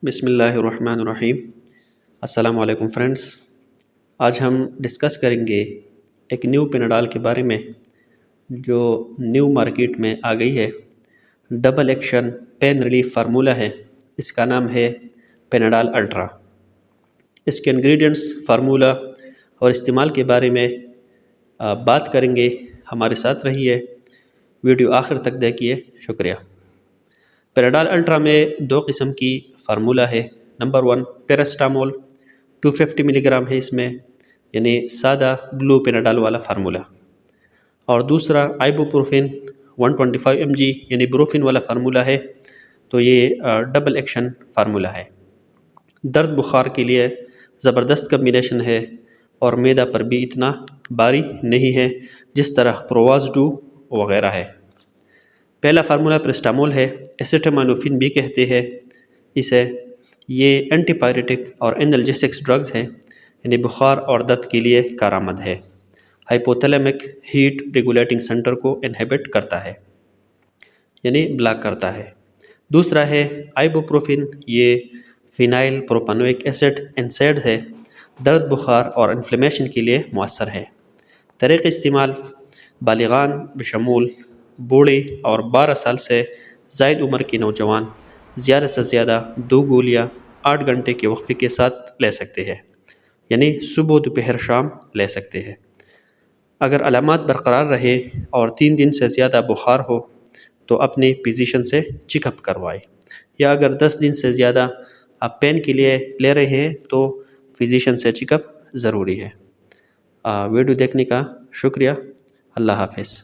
بسم اللہ الرحمن الرحیم۔ السلام علیکم فرینڈس، آج ہم ڈسکس کریں گے ایک نیو پیناڈال کے بارے میں جو نیو مارکیٹ میں آ گئی ہے۔ Double action pain relief formula ہے، اس کا نام ہے پیناڈال الٹرا۔ اس کے انگریڈینٹس، فارمولہ اور استعمال کے بارے میں بات کریں گے۔ ہمارے ساتھ رہیے، ویڈیو آخر تک دیکھیے۔ شکریہ۔ پیناڈال الٹرا میں دو قسم کی فارمولہ ہے۔ نمبر 1 پیراسٹامول 250 ملی گرام ہے اس میں، یعنی سادہ بلو پیناڈال والا فارمولہ، اور دوسرا آئبوپروفین 125 mg یعنی بروفین والا فارمولہ ہے۔ تو یہ ڈبل ایکشن فارمولہ ہے۔ درد بخار کے لیے زبردست کمبینیشن ہے اور معدہ پر بھی اتنا باری نہیں ہے جس طرح پرواز 2 وغیرہ ہے۔ پہلا فارمولہ پیراسٹامول ہے، ایسیٹامینوفین بھی کہتے ہیں اسے۔ یہ اینٹی پائریٹک اور اینالجیسکس ڈرگز ہے، یعنی بخار اور درد کے لیے کارآمد ہے۔ ہائپوتھیلیمک ہیٹ ریگولیٹنگ سینٹر کو انہیبٹ کرتا ہے، یعنی بلاک کرتا ہے۔ دوسرا ہے آئبوپروفین، یہ فینائل پروپانوئک ایسڈ NSAID ہے، درد بخار اور انفلیمیشن کے لیے مؤثر ہے۔ طریقہ استعمال: بالغان بشمول بوڑھے اور 12 سال سے زائد عمر کے نوجوان زیادہ سے زیادہ 2 گولیاں 8 گھنٹے کے وقفے کے ساتھ لے سکتے ہیں، یعنی صبح دوپہر شام لے سکتے ہیں۔ اگر علامات برقرار رہے اور 3 دن سے زیادہ بخار ہو تو اپنے فزیشین سے چیک اپ کروائے، یا اگر 10 دن سے زیادہ آپ پین کے لیے لے رہے ہیں تو فزیشین سے چیک اپ ضروری ہے۔ ویڈیو دیکھنے کا شکریہ۔ اللہ حافظ۔